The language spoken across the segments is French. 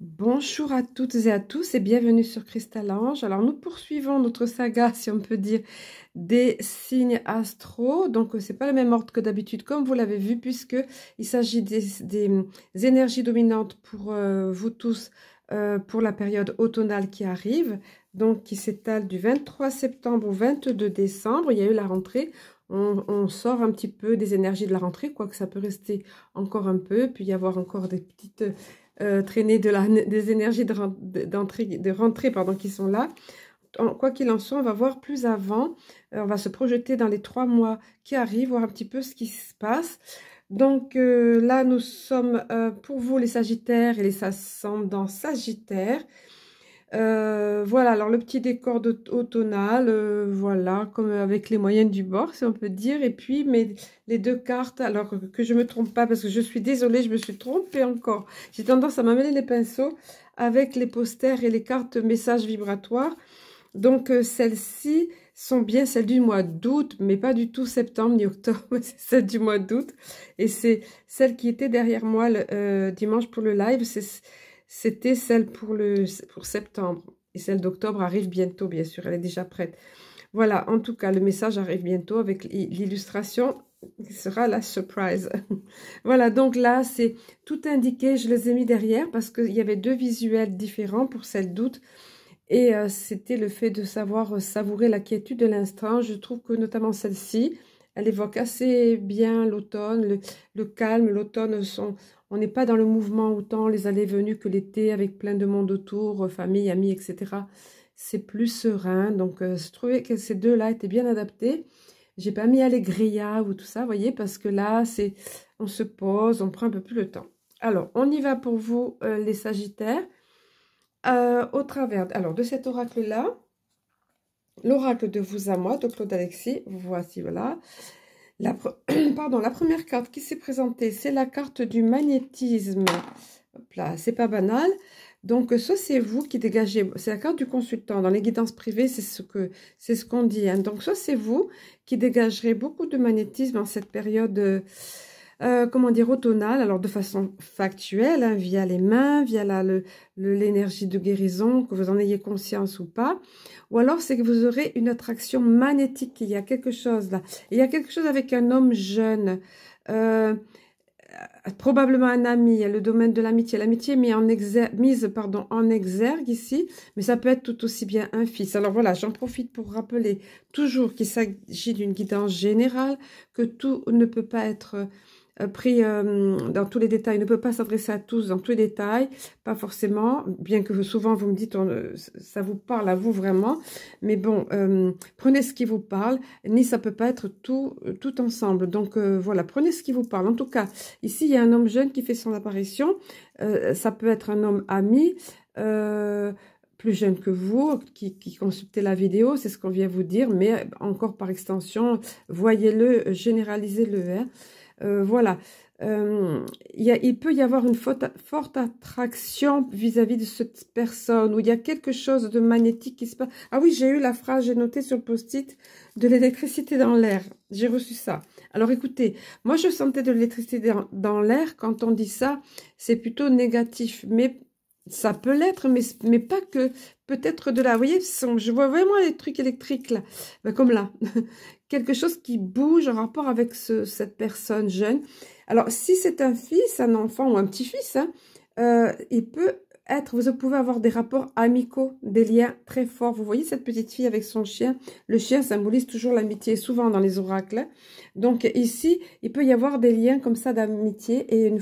Bonjour à toutes et à tous et bienvenue sur Cristal Ange. Alors nous poursuivons notre saga, si on peut dire, des signes astro. Donc c'est pas le même ordre que d'habitude, comme vous l'avez vu, puisque il s'agit des énergies dominantes pour vous tous pour la période automnale qui arrive, donc qui s'étale du 23 septembre au 22 décembre. Il y a eu la rentrée. On sort un petit peu des énergies de la rentrée, quoique ça peut rester encore un peu, puis y avoir encore des petites traînées des énergies de rentrée pardon, qui sont là. Quoi qu'il en soit, on va voir plus avant. On va se projeter dans les 3 mois qui arrivent, voir un petit peu ce qui se passe. Donc là, nous sommes pour vous les Sagittaires et les ascendants Sagittaires. Voilà, alors le petit décor automnal, voilà, comme avec les moyennes du bord, si on peut dire. Et puis, les deux cartes, alors que je ne me trompe pas, parce que je suis désolée, je me suis trompée encore. J'ai tendance à m'amener les pinceaux avec les posters et les cartes messages vibratoires. Donc, celles-ci sont bien celles du mois d'août, mais pas du tout septembre ni octobre, c'est celles du mois d'août. Et c'est celle qui était derrière moi dimanche pour le live, c'était celle pour septembre. Et celle d'octobre arrive bientôt, bien sûr, elle est déjà prête. Voilà, en tout cas, le message arrive bientôt avec l'illustration qui sera la surprise. Voilà, donc là, c'est tout indiqué. Je les ai mis derrière parce qu'il y avait deux visuels différents pour celle d'août. Et c'était le fait de savoir savourer la quiétude de l'instant. Je trouve que notamment celle-ci, elle évoque assez bien l'automne, le calme. L'automne, on n'est pas dans le mouvement autant les allées-venues que l'été avec plein de monde autour, famille, amis, etc. C'est plus serein. Donc, je trouvais que ces deux-là étaient bien adaptés. J'ai pas mis Allegria ou tout ça, vous voyez, parce que là, on se pose, on prend un peu plus le temps. Alors, on y va pour vous, les Sagittaires. Au travers de cet oracle-là, l'oracle de vous à moi, de Claude Alexis, voici, voilà. Pardon, la première carte qui s'est présentée, c'est la carte du magnétisme. Hop là, c'est pas banal. Donc, ça, c'est vous qui dégagez. C'est la carte du consultant. Dans les guidances privées, c'est ce qu'on dit. Hein. Donc, ça, c'est vous qui dégagerez beaucoup de magnétisme en cette période comment dire, automnale, alors de façon factuelle, hein, via les mains, via l'énergie de guérison, que vous en ayez conscience ou pas, ou alors c'est que vous aurez une attraction magnétique, il y a quelque chose là, il y a quelque chose avec un homme jeune, probablement un ami, il y a le domaine de l'amitié, l'amitié mise en exergue ici, mais ça peut être tout aussi bien un fils. Alors voilà, j'en profite pour rappeler toujours qu'il s'agit d'une guidance générale, que tout ne peut pas être pris dans tous les détails, ne peut pas s'adresser à tous dans tous les détails, pas forcément, bien que souvent vous me dites ça vous parle à vous vraiment, mais bon, prenez ce qui vous parle, ni ça peut pas être tout ensemble, donc voilà, prenez ce qui vous parle. En tout cas, ici il y a un homme jeune qui fait son apparition, ça peut être un homme ami, plus jeune que vous, qui consultez la vidéo, c'est ce qu'on vient vous dire, mais encore par extension, voyez-le, généralisez-le, hein. Voilà, il peut y avoir une forte attraction vis-à-vis de cette personne, où il y a quelque chose de magnétique qui se passe. Ah oui, j'ai eu la phrase, j'ai noté sur le post-it, de l'électricité dans l'air. J'ai reçu ça. Alors écoutez, moi je sentais de l'électricité dans l'air, quand on dit ça, c'est plutôt négatif, mais ça peut l'être, mais pas que, peut-être de là. Vous voyez, je vois vraiment les trucs électriques là, comme là. Quelque chose qui bouge en rapport avec cette personne jeune. Alors, si c'est un fils, un enfant ou un petit-fils, hein, il peut être, vous pouvez avoir des rapports amicaux, des liens très forts. Vous voyez cette petite fille avec son chien. Le chien symbolise toujours l'amitié, souvent dans les oracles. Hein. Donc ici, il peut y avoir des liens comme ça d'amitié et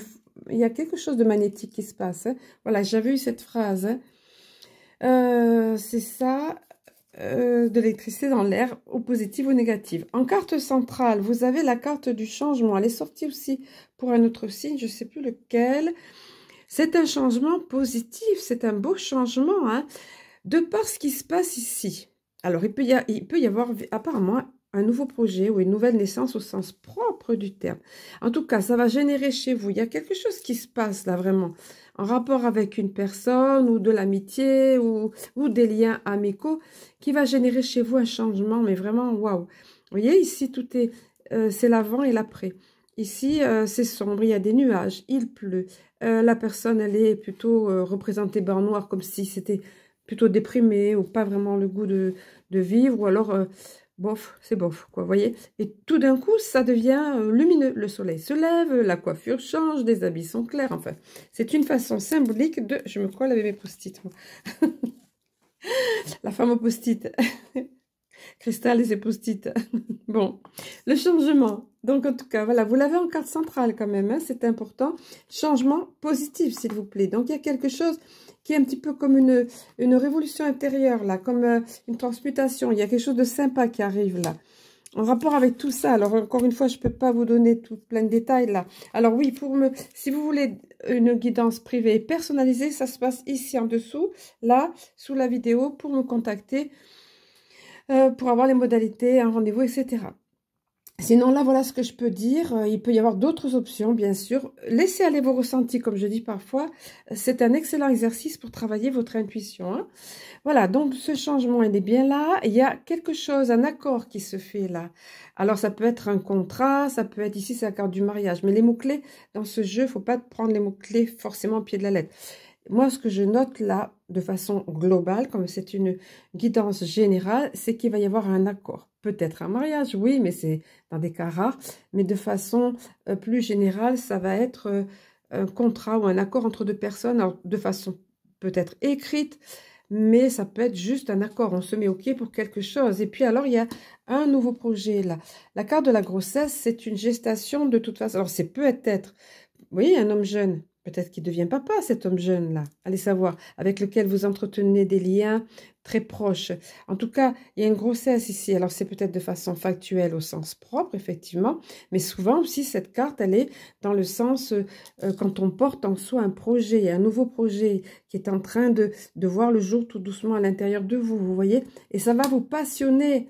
il y a quelque chose de magnétique qui se passe. Hein. Voilà, j'avais eu cette phrase. Hein. C'est ça. De l'électricité dans l'air, au positif ou négatif. En carte centrale, vous avez la carte du changement. Elle est sortie aussi pour un autre signe, je ne sais plus lequel. C'est un changement positif, c'est un beau changement, hein, de par ce qui se passe ici. Alors, il peut y avoir apparemment un nouveau projet ou une nouvelle naissance au sens propre du terme. En tout cas, ça va générer chez vous. Il y a quelque chose qui se passe là vraiment en rapport avec une personne ou de l'amitié ou des liens amicaux qui va générer chez vous un changement, mais vraiment waouh. Vous voyez, ici, tout est, c'est l'avant et l'après. Ici, c'est sombre, il y a des nuages, il pleut. la personne, elle est plutôt représentée barre noire, comme si c'était plutôt déprimé ou pas vraiment le goût de vivre, ou alors bof, c'est bof, quoi, vous voyez. Et tout d'un coup, ça devient lumineux. Le soleil se lève, la coiffure change, les habits sont clairs, enfin. C'est une façon symbolique de... Je me colle avec mes post-it, moi. La femme au post-it. Cristal et ses post-it. Bon, le changement. Donc, en tout cas, voilà, vous l'avez en carte centrale quand même, hein, c'est important. Changement positif, s'il vous plaît. Donc, il y a quelque chose qui est un petit peu comme une révolution intérieure, là, comme une transmutation. Il y a quelque chose de sympa qui arrive, là. En rapport avec tout ça, alors encore une fois, je ne peux pas vous donner tout plein de détails, là. Alors oui, si vous voulez une guidance privée personnalisée, ça se passe ici en dessous, là, sous la vidéo, pour me contacter. Pour avoir les modalités, un rendez-vous, etc. Sinon, là, voilà ce que je peux dire. Il peut y avoir d'autres options, bien sûr. Laissez aller vos ressentis, comme je dis parfois. C'est un excellent exercice pour travailler votre intuition, hein. Voilà, donc ce changement, il est bien là. Il y a quelque chose, un accord qui se fait là. Alors, ça peut être un contrat, ça peut être ici, c'est la carte du mariage. Mais les mots-clés, dans ce jeu, il ne faut pas prendre les mots-clés forcément au pied de la lettre. Moi, ce que je note là, de façon globale, comme c'est une guidance générale, c'est qu'il va y avoir un accord. Peut-être un mariage, oui, mais c'est dans des cas rares. Mais de façon plus générale, ça va être un contrat ou un accord entre deux personnes, alors, de façon peut-être écrite, mais ça peut être juste un accord. On se met OK pour quelque chose. Et puis alors, il y a un nouveau projet là. La carte de la grossesse, c'est une gestation de toute façon. Alors, c'est peut-être, vous voyez, un homme jeune. Peut-être qu'il devient papa, cet homme jeune-là. Allez savoir, avec lequel vous entretenez des liens très proches. En tout cas, il y a une grossesse ici. Alors, c'est peut-être de façon factuelle au sens propre, effectivement. Mais souvent aussi, cette carte, elle est dans le sens quand on porte en soi un projet, un nouveau projet qui est en train de voir le jour tout doucement à l'intérieur de vous, vous voyez. Et ça va vous passionner.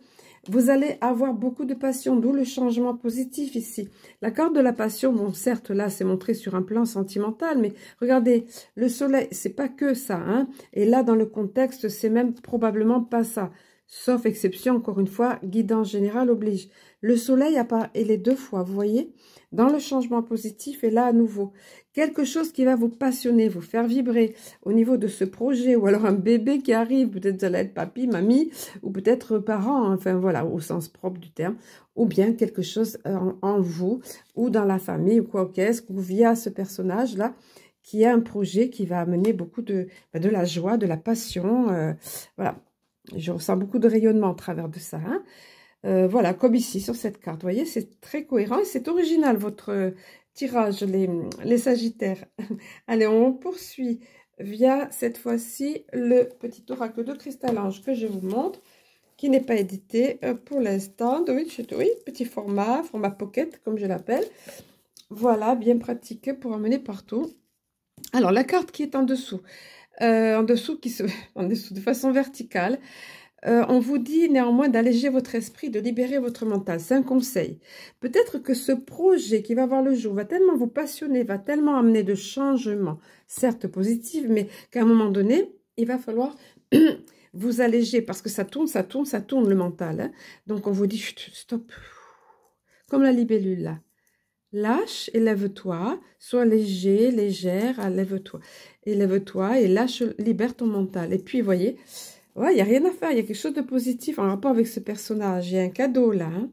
Vous allez avoir beaucoup de passion, d'où le changement positif ici. La carte de la passion, bon, certes, là, c'est montré sur un plan sentimental, mais regardez, le soleil, c'est pas que ça, hein. Et là, dans le contexte, c'est même probablement pas ça. Sauf exception, encore une fois, guidance générale oblige. Le soleil apparaît les deux fois, vous voyez, dans le changement positif et là, à nouveau. Quelque chose qui va vous passionner, vous faire vibrer au niveau de ce projet, ou alors un bébé qui arrive, peut-être ça va être papy, mamie, ou peut-être parents, enfin voilà, au sens propre du terme, ou bien quelque chose en vous, ou dans la famille, ou quoi qu'est-ce, ou via ce personnage-là, qui a un projet qui va amener beaucoup de la joie, de la passion, voilà. Je ressens beaucoup de rayonnement au travers de ça, hein. Voilà, comme ici sur cette carte. Vous voyez, c'est très cohérent et c'est original votre tirage, les Sagittaires. Allez, on poursuit via cette fois-ci le petit oracle de Cristal Ange que je vous montre, qui n'est pas édité pour l'instant. Oui, petit format pocket comme je l'appelle. Voilà, bien pratique pour emmener partout. Alors, la carte qui est en dessous de façon verticale. On vous dit néanmoins d'alléger votre esprit, de libérer votre mental. C'est un conseil. Peut-être que ce projet qui va voir le jour va tellement vous passionner, va tellement amener de changements, certes positifs, mais qu'à un moment donné, il va falloir vous alléger parce que ça tourne le mental, hein. Donc, on vous dit, chut, stop, comme la libellule là. Lâche, élève-toi, sois léger, légère, élève-toi et lâche, libère ton mental. Et puis, vous voyez, ouais, il n'y a rien à faire, il y a quelque chose de positif en rapport avec ce personnage. Il y a un cadeau là, hein.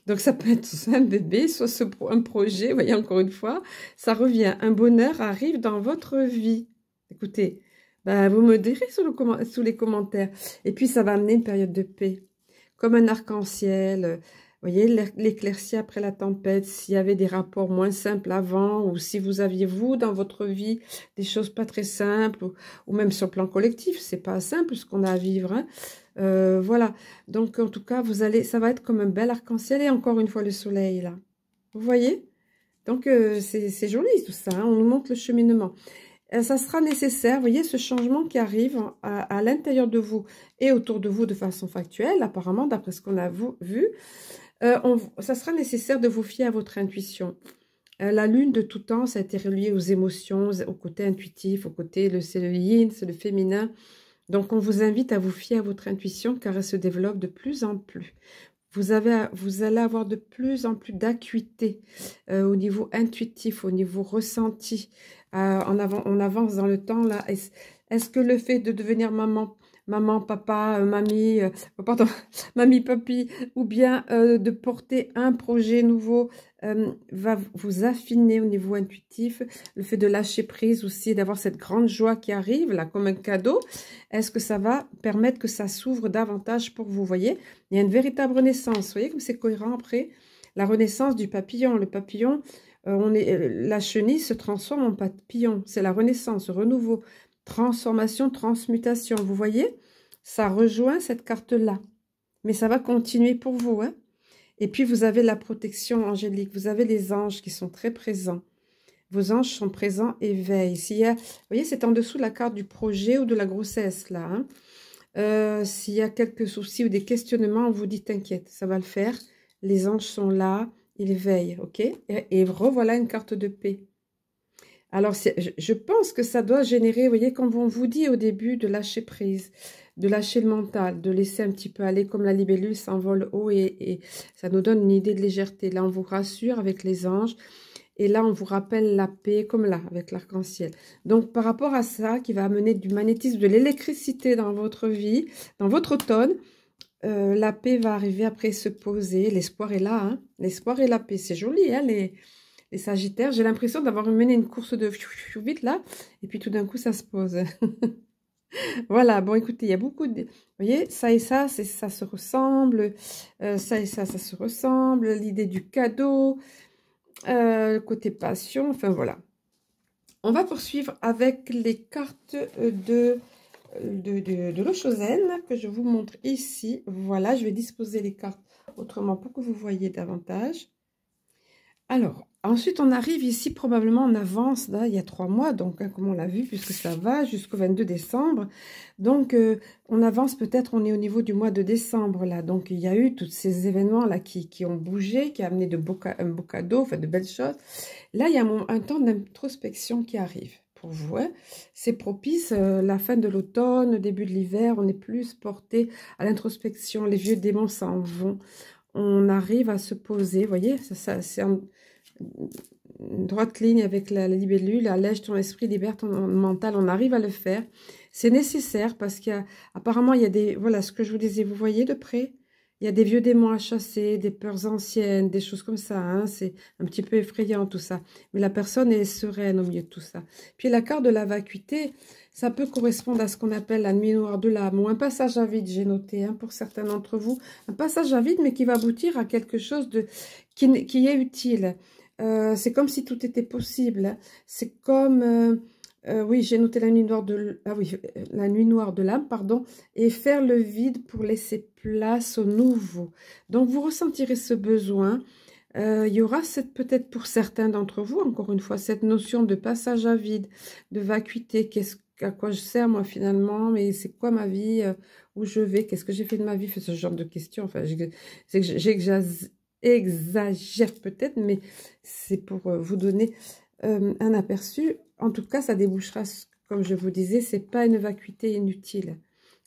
Donc, ça peut être soit un bébé, soit un projet. Vous voyez, encore une fois, ça revient. Un bonheur arrive dans votre vie. Écoutez, ben, vous me direz sous les commentaires. Et puis, ça va amener une période de paix. Comme un arc-en-ciel. Vous voyez, l'éclaircie après la tempête, s'il y avait des rapports moins simples avant, ou si vous aviez, vous, dans votre vie, des choses pas très simples, ou même sur le plan collectif, c'est pas simple ce qu'on a à vivre, hein. Voilà, donc en tout cas, ça va être comme un bel arc-en-ciel, et encore une fois le soleil, là. Vous voyez? Donc, c'est joli tout ça, hein, on nous montre le cheminement. Ça sera nécessaire, vous voyez, ce changement qui arrive à l'intérieur de vous et autour de vous de façon factuelle, apparemment, d'après ce qu'on a vu. Ça sera nécessaire de vous fier à votre intuition. La lune de tout temps, ça a été relié aux émotions, au côté intuitif, c'est le yin, c'est le féminin. Donc, on vous invite à vous fier à votre intuition car elle se développe de plus en plus. Vous allez avoir de plus en plus d'acuité au niveau intuitif, au niveau ressenti. on avance dans le temps là. Est-ce que le fait de devenir maman, papa, mamie, pardon, mamie, papy, ou bien de porter un projet nouveau va vous affiner au niveau intuitif, le fait de lâcher prise aussi, d'avoir cette grande joie qui arrive là comme un cadeau, est-ce que ça va permettre que ça s'ouvre davantage pour vous, voyez? Il y a une véritable renaissance, vous voyez comme c'est cohérent après? La renaissance du papillon, le papillon, la chenille se transforme en papillon, c'est la renaissance, renouveau, transformation, transmutation, vous voyez? Ça rejoint cette carte-là, mais ça va continuer pour vous, hein? Et puis, vous avez la protection angélique, vous avez les anges qui sont très présents. Vos anges sont présents et veillent. S'il y a, vous voyez, c'est en dessous de la carte du projet ou de la grossesse, là. Hein? S'il y a quelques soucis ou des questionnements, on vous dit, t'inquiète, ça va le faire. Les anges sont là, ils veillent, ok? Et revoilà une carte de paix. Alors, je pense que ça doit générer, vous voyez, comme on vous dit au début, de lâcher prise, de lâcher le mental, de laisser un petit peu aller comme la libellule s'envole haut et ça nous donne une idée de légèreté. Là, on vous rassure avec les anges et là, on vous rappelle la paix comme là, avec l'arc-en-ciel. Donc, par rapport à ça, qui va amener du magnétisme, de l'électricité dans votre vie, dans votre automne, la paix va arriver après se poser. L'espoir est là, hein? L'espoir et la paix. C'est joli, hein, les Sagittaires. J'ai l'impression d'avoir mené une course de vite là, et puis tout d'un coup, ça se pose. Voilà, bon, écoutez, il y a beaucoup de... Vous voyez, ça et ça, ça se ressemble. Ça et ça se ressemble. L'idée du cadeau, le côté passion, enfin voilà. On va poursuivre avec les cartes de l'Oshōzen que je vous montre ici. Voilà, je vais disposer les cartes autrement pour que vous voyez davantage. Alors, ensuite, on arrive ici, probablement en avance, là, il y a 3 mois, donc, hein, comme on l'a vu, puisque ça va jusqu'au 22 décembre. Donc, on avance, peut-être, on est au niveau du mois de décembre, là. Donc, il y a eu tous ces événements-là qui ont bougé, qui ont amené un beau cadeau, enfin, de belles choses. Là, il y a un temps d'introspection qui arrive pour vous. Hein. C'est propice, la fin de l'automne, début de l'hiver, on est plus porté à l'introspection. Les vieux démons s'en vont. On arrive à se poser, vous voyez, c'est une droite ligne avec la libellule, allège ton esprit, libère ton mental, on arrive à le faire. C'est nécessaire parce qu'apparemment, il y a des, voilà ce que je vous disais, vous voyez de près, il y a des vieux démons à chasser, des peurs anciennes, des choses comme ça, hein, c'est un petit peu effrayant tout ça. Mais la personne est sereine au milieu de tout ça. Puis la carte de la vacuité, ça peut correspondre à ce qu'on appelle la nuit noire de l'âme ou un passage à vide, j'ai noté, hein, pour certains d'entre vous. Un passage à vide, mais qui va aboutir à quelque chose qui est utile. C'est comme si tout était possible. Hein. C'est comme... oui, j'ai noté la nuit noire la nuit noire de l'âme, pardon, et faire le vide pour laisser place au nouveau. Donc, vous ressentirez ce besoin. Il y aura peut-être pour certains d'entre vous, encore une fois, cette notion de passage à vide, de vacuité. À quoi je sers, moi, finalement? Mais c'est quoi ma vie? Où je vais? Qu'est-ce que j'ai fait de ma vie? Ce genre de questions. Enfin, j'exagère peut-être, mais c'est pour vous donner un aperçu. En tout cas, ça débouchera, comme je vous disais, c'est pas une vacuité inutile.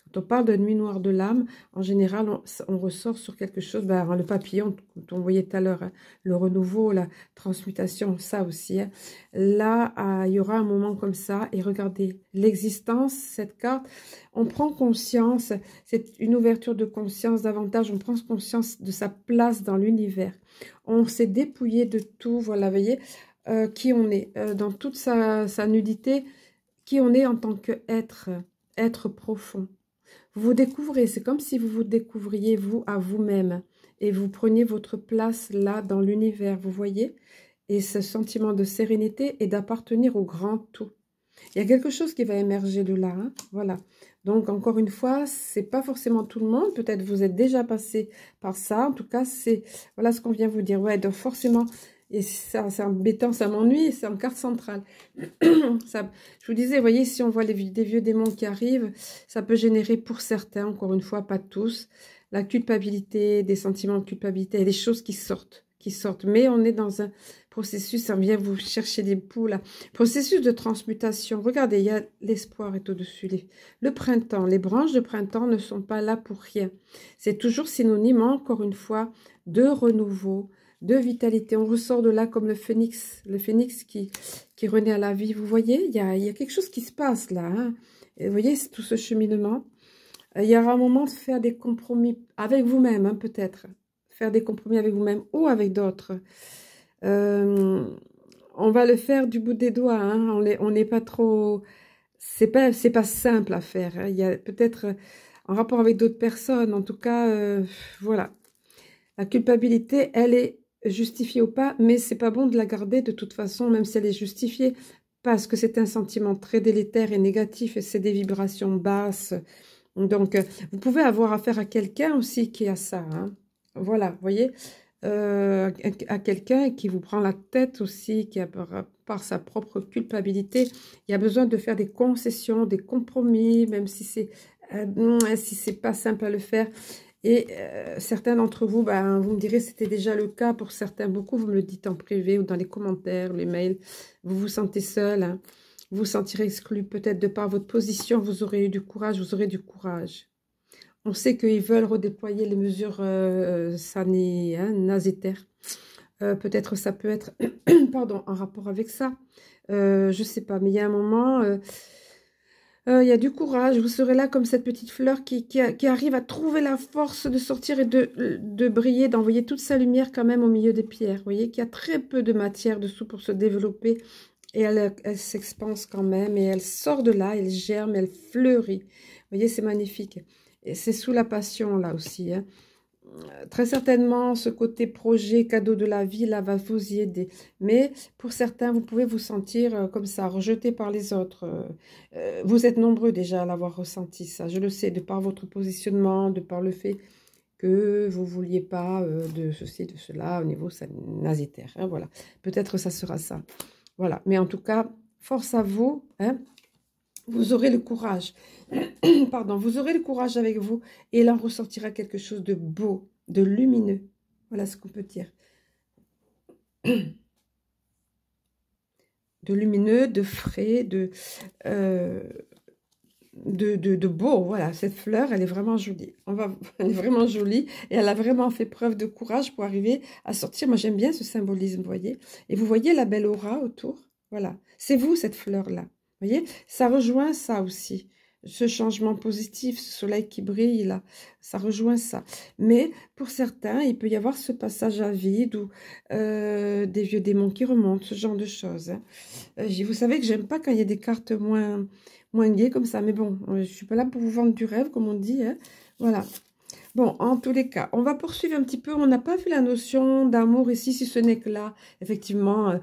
Quand on parle de nuit noire de l'âme, en général, on ressort sur quelque chose, ben, le papillon, qu'on voyait tout à l'heure, hein, le renouveau, la transmutation, ça aussi. Hein. Là, il y aura un moment comme ça, et regardez, l'existence, cette carte, on prend conscience, c'est une ouverture de conscience davantage, on prend conscience de sa place dans l'univers. On s'est dépouillé de tout, voilà, vous voyez, qui on est, dans toute sa nudité, qui on est en tant qu'être, être profond. Vous vous découvrez, c'est comme si vous vous découvriez vous à vous-même et vous preniez votre place là dans l'univers, vous voyez? Et ce sentiment de sérénité et d'appartenir au grand tout. Il y a quelque chose qui va émerger de là, hein, voilà. Donc, encore une fois, c'est pas forcément tout le monde, peut-être vous êtes déjà passé par ça, en tout cas, c'est, voilà ce qu'on vient vous dire, ouais, donc forcément... Et c'est embêtant, ça m'ennuie, c'est en carte centrale. Ça, je vous disais, vous voyez, si on voit des vieux démons qui arrivent, ça peut générer pour certains, encore une fois, pas tous, la culpabilité, des sentiments de culpabilité, et des choses qui sortent. Mais on est dans un processus, ça vient vous chercher des poules, là. Processus de transmutation. Regardez, il y a l'espoir est au-dessus. Le printemps, les branches de printemps ne sont pas là pour rien. C'est toujours synonyme, encore une fois, de renouveau, de vitalité. On ressort de là comme le phénix qui renaît à la vie. Vous voyez, il y a quelque chose qui se passe là. Hein. Et vous voyez, c'est tout ce cheminement. Il y aura un moment de faire des compromis avec vous-même, hein, peut-être. Faire des compromis avec vous-même ou avec d'autres. On va le faire du bout des doigts. Hein. On n'est pas trop... C'est pas simple à faire. Hein. Il y a peut-être en rapport avec d'autres personnes. En tout cas, voilà. La culpabilité, elle est justifiée ou pas, mais c'est pas bon de la garder de toute façon, même si elle est justifiée, parce que c'est un sentiment très délétère et négatif, et c'est des vibrations basses. Donc, vous pouvez avoir affaire à quelqu'un aussi qui a ça. Hein. Voilà, vous voyez, à quelqu'un qui vous prend la tête aussi, qui a par sa propre culpabilité, il y a besoin de faire des concessions, des compromis, même si c'est pas simple à le faire. Et certains d'entre vous, ben, vous me direz, c'était déjà le cas pour certains, beaucoup, vous me le dites en privé ou dans les commentaires, les mails, vous vous sentez seul, hein, vous vous sentirez exclu, peut-être de par votre position, vous aurez eu du courage, vous aurez du courage. On sait qu'ils veulent redéployer les mesures sanitaires. Peut-être ça peut être, pardon, en rapport avec ça. Je ne sais pas, mais il y a un moment... il y a du courage, vous serez là comme cette petite fleur qui arrive à trouver la force de sortir et de briller, d'envoyer toute sa lumière quand même au milieu des pierres. Vous voyez qu'il y a très peu de matière dessous pour se développer et elle s'expanse quand même et elle sort de là, elle germe, elle fleurit. Vous voyez, c'est magnifique. Et c'est sous la passion là aussi, hein. Très certainement, ce côté projet, cadeau de la vie, là, va vous y aider. Mais pour certains, vous pouvez vous sentir comme ça, rejeté par les autres. Vous êtes nombreux déjà à l'avoir ressenti, ça. Je le sais, de par votre positionnement, de par le fait que vous ne vouliez pas de ceci, de cela, au niveau sanitaire. Hein, voilà. Peut-être ça sera ça. Voilà. Mais en tout cas, force à vous. Hein. Vous aurez le courage, pardon, vous aurez le courage avec vous et il en ressortira quelque chose de beau, de lumineux. Voilà ce qu'on peut dire. De lumineux, de frais, de beau. Voilà, cette fleur, elle est vraiment jolie. Elle est vraiment jolie et elle a vraiment fait preuve de courage pour arriver à sortir. Moi, j'aime bien ce symbolisme, vous voyez. Et vous voyez la belle aura autour. Voilà, c'est vous cette fleur-là. Vous voyez, ça rejoint ça aussi. Ce changement positif, ce soleil qui brille là, ça rejoint ça. Mais pour certains, il peut y avoir ce passage à vide ou des vieux démons qui remontent, ce genre de choses. Hein. Vous savez que j'aime pas quand il y a des cartes moins gaies comme ça. Mais bon, je suis pas là pour vous vendre du rêve, comme on dit. Hein. Voilà. Bon, en tous les cas, on va poursuivre un petit peu. On n'a pas vu la notion d'amour ici, si ce n'est que là, effectivement...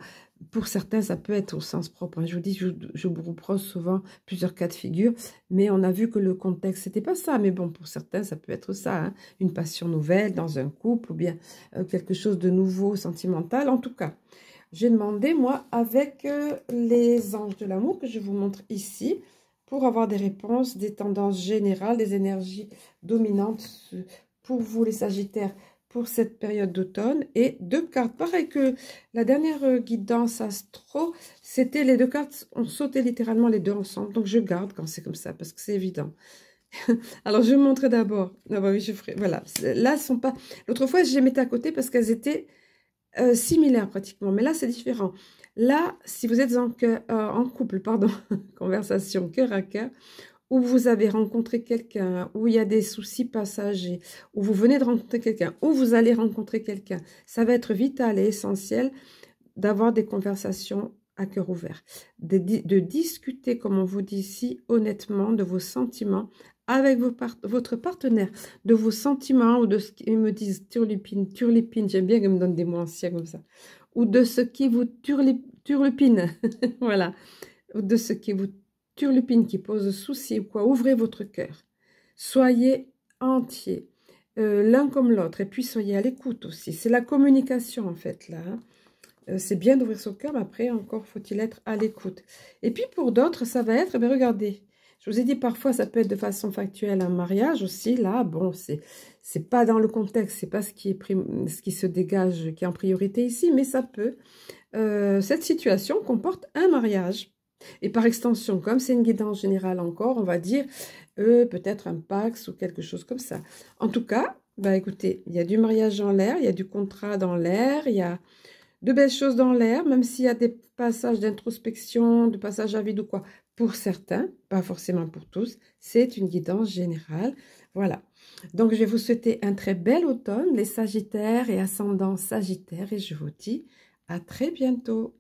pour certains, ça peut être au sens propre. Hein. Je vous dis, je vous reproche souvent plusieurs cas de figure, mais on a vu que le contexte, c'était pas ça. Mais bon, pour certains, ça peut être ça. Hein. Une passion nouvelle dans un couple ou bien quelque chose de nouveau, sentimental. En tout cas, j'ai demandé, moi, avec les anges de l'amour que je vous montre ici, pour avoir des réponses, des tendances générales, des énergies dominantes pour vous, les Sagittaires, pour cette période d'automne, et 2 cartes. Pareil que la dernière guidance astro, c'était les 2 cartes, on sautait littéralement les 2 ensemble, donc je garde quand c'est comme ça, parce que c'est évident. Alors, je vais vous montrer d'abord. Ah bah oui, je ferai, voilà. Là, elles sont pas... L'autre fois, je les mettais à côté parce qu'elles étaient similaires pratiquement, mais là, c'est différent. Là, si vous êtes en couple, pardon, conversation cœur à cœur, où vous avez rencontré quelqu'un, où il y a des soucis passagers, où vous venez de rencontrer quelqu'un, où vous allez rencontrer quelqu'un, ça va être vital et essentiel d'avoir des conversations à cœur ouvert, de discuter, comme on vous dit ici, honnêtement, de vos sentiments avec votre partenaire, de vos sentiments, ou de ce qu'ils me disent turlupine, j'aime bien qu'elle me donne des mots anciens comme ça, ou de ce qui vous turlupine, voilà, ou de ce qui vous turlupine, qui pose souci ou quoi, ouvrez votre cœur. Soyez entiers, l'un comme l'autre, et puis soyez à l'écoute aussi. C'est la communication en fait là. Hein. C'est bien d'ouvrir son cœur, mais après encore faut-il être à l'écoute. Et puis pour d'autres, ça va être, ben regardez, je vous ai dit parfois ça peut être de façon factuelle un mariage aussi. Là, bon, c'est pas dans le contexte, c'est pas ce qui se dégage, qui est en priorité ici, mais ça peut. Cette situation comporte un mariage. Et par extension, comme c'est une guidance générale encore, on va dire peut-être un Pax ou quelque chose comme ça. En tout cas, Bah écoutez, il y a du mariage dans l'air, il y a du contrat dans l'air, il y a de belles choses dans l'air, même s'il y a des passages d'introspection, de passages à vide ou quoi. Pour certains, pas forcément pour tous, c'est une guidance générale. Voilà. Donc, je vais vous souhaiter un très bel automne, les Sagittaires et ascendants Sagittaires, et je vous dis à très bientôt.